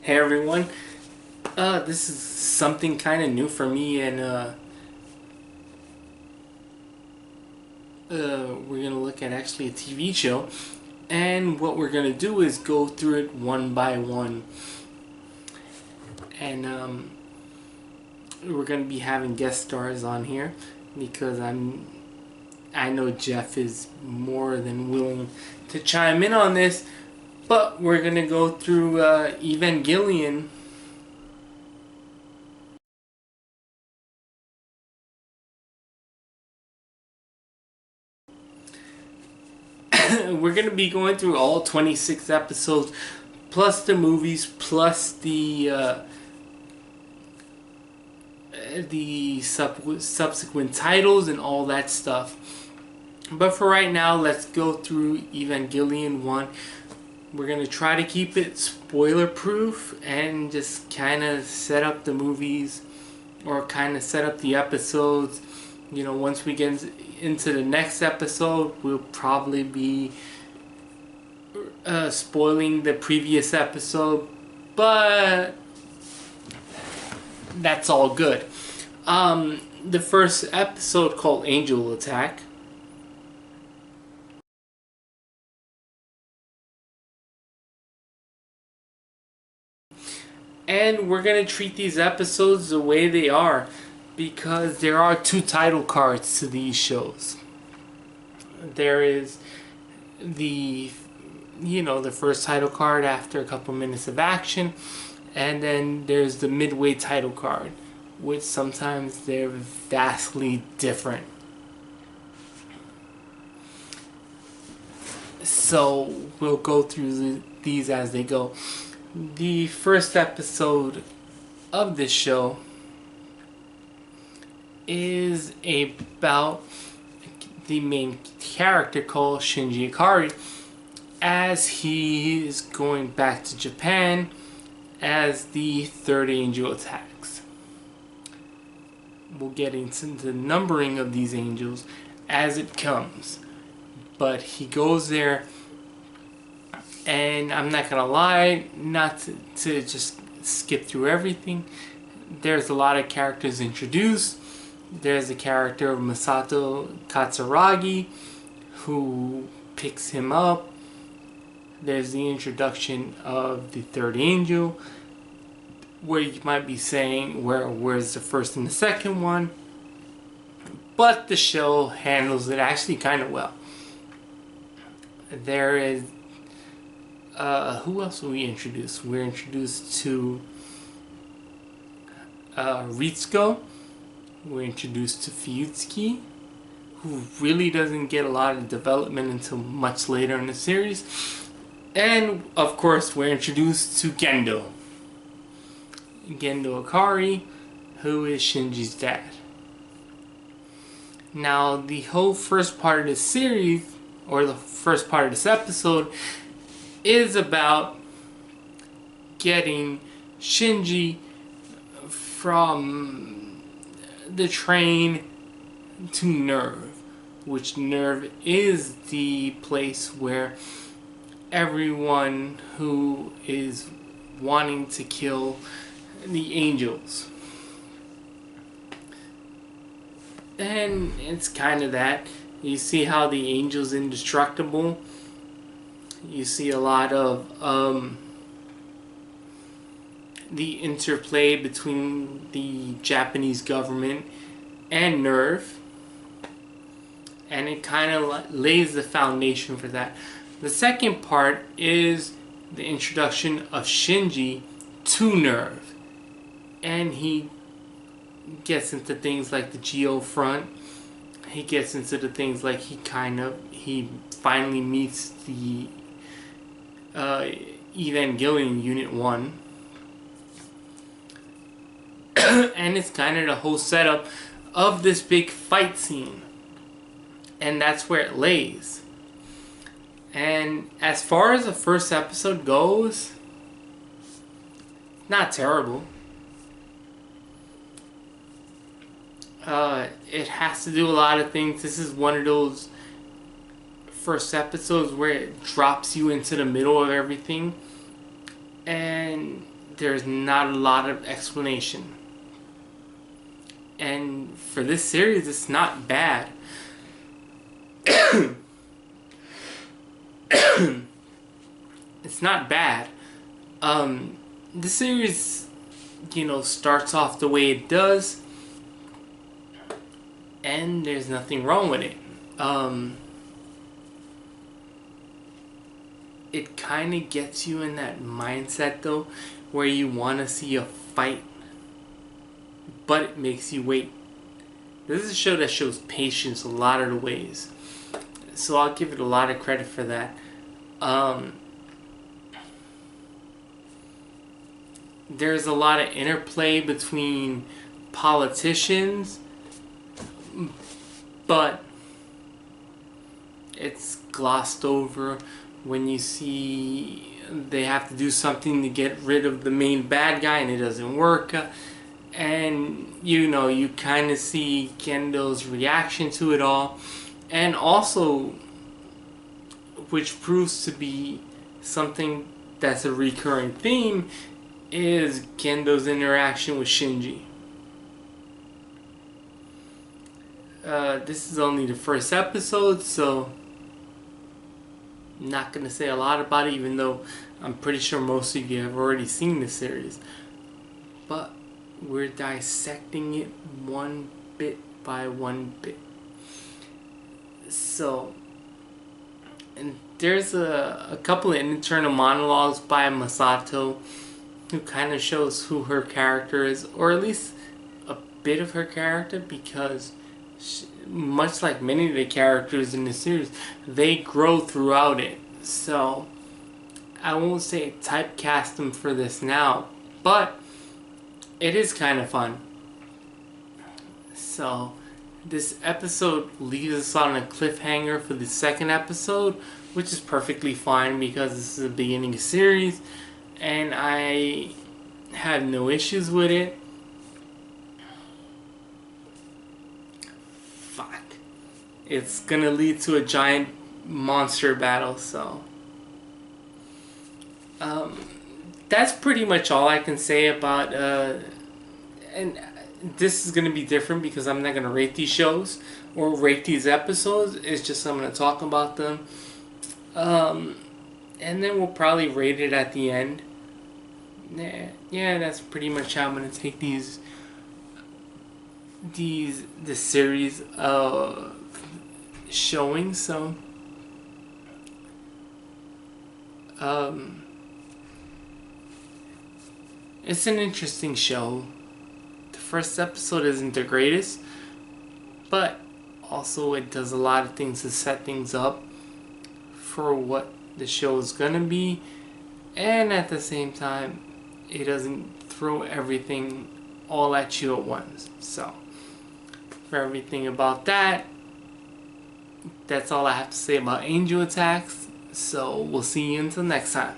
Hey everyone, this is something kind of new for me, and we're gonna look at actually a TV show, and what we're gonna do is go through it one by one, and we're gonna be having guest stars on here because I know Jeff is more than willing to chime in on this, but we're gonna go through Evangelion. We're gonna be going through all 26 episodes, plus the movies, plus the subsequent titles and all that stuff. But for right now, let's go through Evangelion 1. We're gonna try to keep it spoiler proof and just kind of set up the movies or kind of set up the episodes. You know, once we get into the next episode, we'll probably be spoiling the previous episode, but that's all good. The first episode, called Angel Attack, and we're gonna treat these episodes the way they are because there are two title cards to these shows. There is the the first title card after a couple minutes of action, and then there's the midway title card, which sometimes they're vastly different. So we'll go through these as they go. The first episode of this show is about the main character called Shinji Ikari, as he is going back to Japan as the third angel attacks. We'll get into the numbering of these angels as it comes, but he goes there, and I'm not gonna lie, not to just skip through everything. There's a lot of characters introduced. There's the character of Masato Katsuragi, who picks him up. There's the introduction of the third angel, where you might be saying, where's the first and the second one? But the show handles it actually kind of well. There is who else will we introduce? We're introduced to Ritsuko. We're introduced to Fuyutsuki, who really doesn't get a lot of development until much later in the series. And of course, we're introduced to Gendo Ikari, who is Shinji's dad. Now, the whole first part of this series, or the first part of this episode, is about getting Shinji from the train to Nerve, which Nerve is the place where everyone who is wanting to kill the angels. And it's kind of that. You see how the angel's indestructible. You see a lot of the interplay between the Japanese government and Nerve, and it kind of lays the foundation for that. The second part is the introduction of Shinji to Nerve, and he gets into things like the Geo Front. He gets into the things like he finally meets the Evangelion Unit 1. And it's kind of the whole setup of this big fight scene. And that's where it lays. And as far as the first episode goes, not terrible. It has to do a lot of things. This is one of those first episodes where it drops you into the middle of everything. and there's not a lot of explanation. And for this series, it's not bad. It's not bad. The series, starts off the way it does, and there's nothing wrong with it. It kind of gets you in that mindset, though, where you want to see a fight, but it makes you wait. This is a show that shows patience a lot of the ways, so I'll give it a lot of credit for that. There's a lot of interplay between politicians, but it's glossed over when you see they have to do something to get rid of the main bad guy and it doesn't work. And you kind of see Gendo's reaction to it all. And also, which proves to be something that's a recurring theme, is Gendo's interaction with Shinji. This is only the first episode, so I'm not going to say a lot about it, even though I'm pretty sure most of you have already seen the series. But we're dissecting it one bit by one bit. So, and there's a couple of internal monologues by Masato who kind of shows who her character is, or at least a bit of her character, because much like many of the characters in the series, they grow throughout it. So I won't say typecast them for this now, but it is kind of fun. So this episode leaves us on a cliffhanger for the second episode, which is perfectly fine because this is the beginning of the series and I have no issues with it. Fuck. It's gonna lead to a giant monster battle, so that's pretty much all I can say about and this is gonna be different because I'm not gonna rate these shows or rate these episodes. It's just I'm gonna talk about them, and then we'll probably rate it at the end. Yeah, that's pretty much how I'm gonna take this series of showing. So it's an interesting show. The first episode isn't the greatest, but also it does a lot of things to set things up for what the show is gonna be, and at the same time it doesn't throw everything all at you at once. So for everything about that, that's all I have to say about Angel Attacks. So we'll see you until next time.